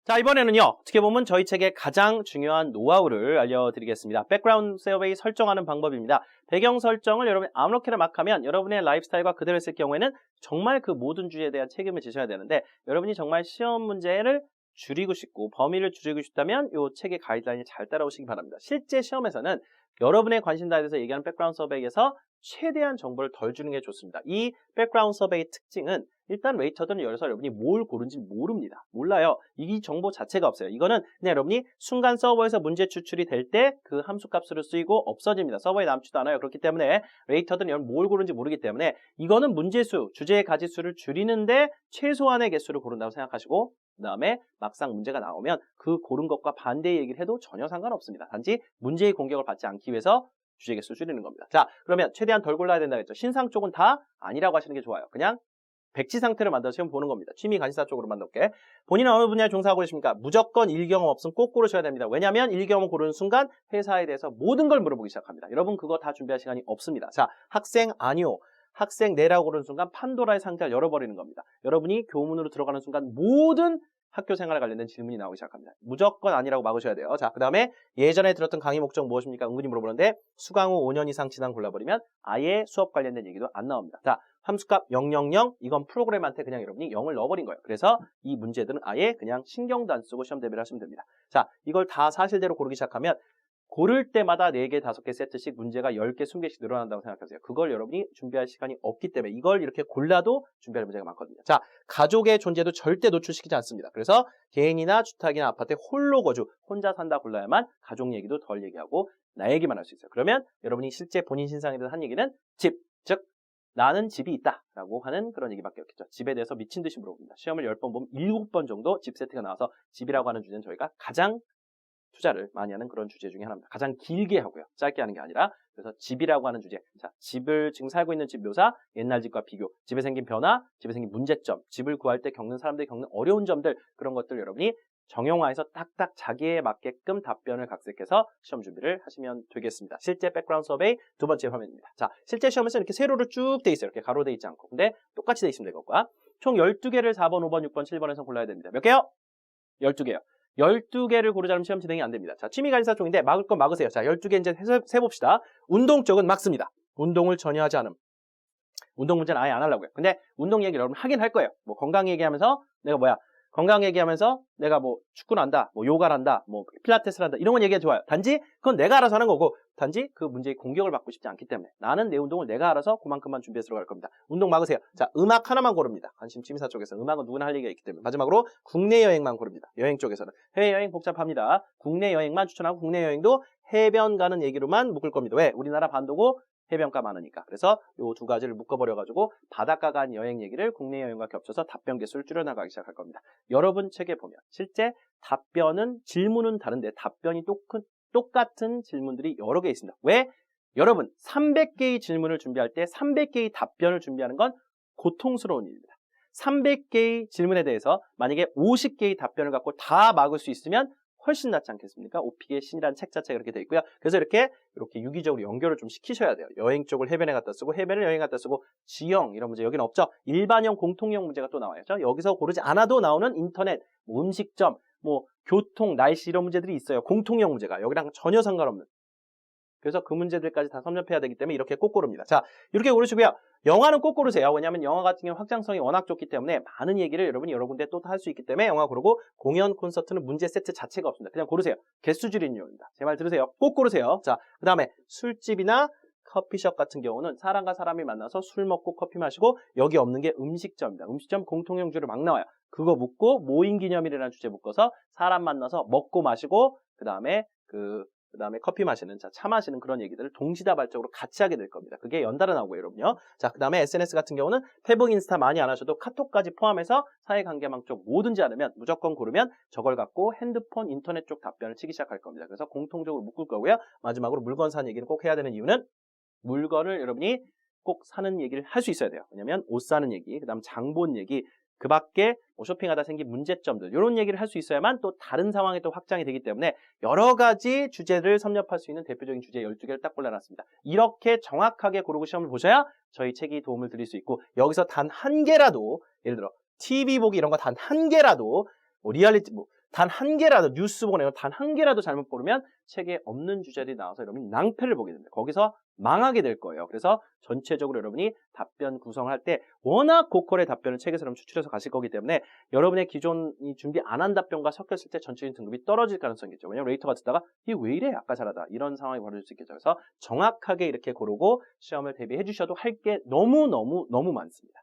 자, 이번에는요, 어떻게 보면 저희 책의 가장 중요한 노하우를 알려드리겠습니다. 백그라운드 서베이 설정하는 방법입니다. 배경 설정을 여러분이 아무렇게나 막 하면 여러분의 라이프스타일과 그대로 했을 경우에는 정말 그 모든 주제에 대한 책임을 지셔야 되는데, 여러분이 정말 시험 문제를 줄이고 싶고 범위를 줄이고 싶다면 이 책의 가이드라인을 잘 따라오시기 바랍니다. 실제 시험에서는 여러분의 관심사에 대해서 얘기하는 백그라운드 서베이에서 최대한 정보를 덜 주는 게 좋습니다. 이 백그라운드 서베이의 특징은 일단 웨이터들은 열어서 여러분이 뭘 고른지 모릅니다. 몰라요. 이 정보 자체가 없어요. 이거는 그냥 여러분이 순간 서버에서 문제 추출이 될 때 그 함수 값으로 쓰이고 없어집니다. 서버에 남지도 않아요. 그렇기 때문에 웨이터들은 여러분 뭘 고른지 모르기 때문에 이거는 문제수, 주제의 가지수를 줄이는데 최소한의 개수를 고른다고 생각하시고, 그 다음에 막상 문제가 나오면 그 고른 것과 반대의 얘기를 해도 전혀 상관없습니다. 단지 문제의 공격을 받지 않기 위해서 주제 개수 줄이는 겁니다. 자, 그러면 최대한 덜 골라야 된다고 했죠. 신상 쪽은 다 아니라고 하시는 게 좋아요. 그냥 백지 상태를 만들어서 시험 보는 겁니다. 취미 관심사 쪽으로 만들게. 본인은 어느 분야에 종사하고 계십니까? 무조건 일경험 없으면 꼭 고르셔야 됩니다. 왜냐하면 일경험을 고르는 순간 회사에 대해서 모든 걸 물어보기 시작합니다. 여러분 그거 다 준비할 시간이 없습니다. 자, 학생 아니요. 학생 네라고 고르는 순간 판도라의 상자를 열어버리는 겁니다. 여러분이 교문으로 들어가는 순간 모든 학교 생활에 관련된 질문이 나오기 시작합니다. 무조건 아니라고 막으셔야 돼요. 자, 그 다음에 예전에 들었던 강의 목적 무엇입니까? 은근히 물어보는데 수강 후 5년 이상 지난 골라버리면 아예 수업 관련된 얘기도 안 나옵니다. 자, 함수값 000 이건 프로그램한테 그냥 여러분이 0을 넣어버린 거예요. 그래서 이 문제들은 아예 그냥 신경도 안 쓰고 시험 대비를 하시면 됩니다. 자, 이걸 다 사실대로 고르기 시작하면 고를 때마다 4개, 5개 세트씩 문제가 10개, 20개씩 늘어난다고 생각하세요. 그걸 여러분이 준비할 시간이 없기 때문에 이걸 이렇게 골라도 준비할 문제가 많거든요. 자, 가족의 존재도 절대 노출시키지 않습니다. 그래서 개인이나 주택이나 아파트에 홀로 거주, 혼자 산다 골라야만 가족 얘기도 덜 얘기하고 나 얘기만 할 수 있어요. 그러면 여러분이 실제 본인 신상에 대해서 한 얘기는 집, 즉 나는 집이 있다 라고 하는 그런 얘기밖에 없겠죠. 집에 대해서 미친 듯이 물어봅니다. 시험을 10번 보면 7번 정도 집 세트가 나와서 집이라고 하는 주제는 저희가 가장 투자를 많이 하는 그런 주제 중에 하나입니다. 가장 길게 하고요. 짧게 하는 게 아니라. 그래서 집이라고 하는 주제. 자, 집을 지금 살고 있는 집 묘사, 옛날 집과 비교, 집에 생긴 변화, 집에 생긴 문제점, 집을 구할 때 겪는 사람들이 겪는 어려운 점들, 그런 것들 여러분이 정형화해서 딱딱 자기에 맞게끔 답변을 각색해서 시험 준비를 하시면 되겠습니다. 실제 백그라운드 서베이 두 번째 화면입니다. 자, 실제 시험에서 이렇게 세로로 쭉 돼 있어요. 이렇게 가로돼 있지 않고. 근데 똑같이 돼 있으면 될 것과 총 12개를 4번, 5번, 6번, 7번에서 골라야 됩니다. 몇 개요? 12개요. 12개를 고르자면 시험 진행이 안 됩니다. 자, 취미 관심사 쪽인데 막을 건 막으세요. 자, 12개 이제 세봅시다. 운동 쪽은 막습니다. 운동을 전혀 하지 않음. 운동 문제는 아예 안 하려고요. 근데 운동 얘기 여러분 하긴 할 거예요. 뭐 건강 얘기하면서 건강 얘기하면서 내가 뭐 축구를 한다, 뭐 요가를 한다, 뭐 필라테스를 한다, 이런 건 얘기가 좋아요. 단지 그건 내가 알아서 하는 거고, 단지 그 문제의 공격을 받고 싶지 않기 때문에 나는 내 운동을 내가 알아서 그만큼만 준비해서 들어갈 겁니다. 운동 막으세요. 자, 음악 하나만 고릅니다. 관심 취미사 쪽에서 음악은 누구나 할 얘기가 있기 때문에. 마지막으로 국내 여행만 고릅니다. 여행 쪽에서는. 해외여행 복잡합니다. 국내 여행만 추천하고 국내 여행도 해변 가는 얘기로만 묶을 겁니다. 왜? 우리나라 반도고 해변가 많으니까. 그래서 요 두 가지를 묶어버려가지고 바닷가 간 여행 얘기를 국내 여행과 겹쳐서 답변 개수를 줄여나가기 시작할 겁니다. 여러분 책에 보면 실제 답변은 질문은 다른데 답변이 똑같은 질문들이 여러 개 있습니다. 왜? 여러분 300개의 질문을 준비할 때 300개의 답변을 준비하는 건 고통스러운 일입니다. 300개의 질문에 대해서 만약에 50개의 답변을 갖고 다 막을 수 있으면 훨씬 낫지 않겠습니까? 오픽의 신이라는 책 자체가 그렇게 되어 있고요. 그래서 이렇게 유기적으로 연결을 좀 시키셔야 돼요. 여행 쪽을 해변에 갖다 쓰고 해변을 여행 갖다 쓰고 지형 이런 문제 여기는 없죠. 일반형 공통형 문제가 또 나와요. 여기서 고르지 않아도 나오는 인터넷, 뭐 음식점, 뭐 교통, 날씨 이런 문제들이 있어요. 공통형 문제가 여기랑 전혀 상관없는. 그래서 그 문제들까지 다 섭렵해야 되기 때문에 이렇게 꼭 고릅니다. 자, 이렇게 고르시고요. 영화는 꼭 고르세요. 왜냐하면 영화 같은 경우 확장성이 워낙 좋기 때문에 많은 얘기를 여러분이 여러 군데 또 할 수 있기 때문에 영화 고르고, 공연, 콘서트는 문제 세트 자체가 없습니다. 그냥 고르세요. 개수 줄이는 이유입니다. 제 말 들으세요. 꼭 고르세요. 자, 그 다음에 술집이나 커피숍 같은 경우는 사람과 사람이 만나서 술 먹고 커피 마시고, 여기 없는 게 음식점입니다. 음식점 공통형 주로 막 나와요. 그거 묶고 모임 기념일이라는 주제 묶어서 사람 만나서 먹고 마시고 그 다음에 커피 마시는, 차 마시는 그런 얘기들을 동시다발적으로 같이 하게 될 겁니다. 그게 연달아 나오고요, 여러분요. 자, 그 다음에 SNS 같은 경우는 페북, 인스타 많이 안 하셔도 카톡까지 포함해서 사회관계망 쪽 뭐든지 않으면 무조건 고르면 저걸 갖고 핸드폰, 인터넷 쪽 답변을 치기 시작할 겁니다. 그래서 공통적으로 묶을 거고요. 마지막으로 물건 사는 얘기는 꼭 해야 되는 이유는 물건을 여러분이 꼭 사는 얘기를 할 수 있어야 돼요. 왜냐면 옷 사는 얘기, 그 다음 장 본 얘기, 그 밖에 뭐 쇼핑하다 생긴 문제점들 이런 얘기를 할 수 있어야만 또 다른 상황에 또 확장이 되기 때문에 여러 가지 주제를 섭렵할 수 있는 대표적인 주제 12개를 딱 골라놨습니다. 이렇게 정확하게 고르고 시험을 보셔야 저희 책이 도움을 드릴 수 있고, 여기서 단 한 개라도 예를 들어 TV 보기 이런 거 단 한 개라도 뭐 리얼리티 단 한 개라도 뉴스 보거나 단 한 개라도 잘못 고르면 책에 없는 주제들이 나와서 여러분이 낭패를 보게 됩니다. 거기서 망하게 될 거예요. 그래서 전체적으로 여러분이 답변 구성을 할 때 워낙 고퀄의 답변을 책에서 여러분 추출해서 가실 거기 때문에 여러분의 기존이 준비 안 한 답변과 섞였을 때 전체적인 등급이 떨어질 가능성이 있죠. 왜냐하면 레이터가 듣다가 이게 왜 이래? 아까 잘하다. 이런 상황이 벌어질 수 있겠죠. 그래서 정확하게 이렇게 고르고 시험을 대비해 주셔도 할 게 너무 많습니다.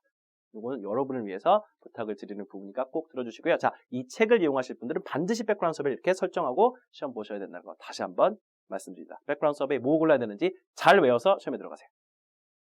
이거는 여러분을 위해서 부탁을 드리는 부분이니까 꼭 들어주시고요. 자, 이 책을 이용하실 분들은 반드시 백그라운드 서베이 이렇게 설정하고 시험 보셔야 된다는 거 다시 한번 말씀드립니다. 백그라운드 서베이 뭐 골라야 되는지 잘 외워서 시험에 들어가세요.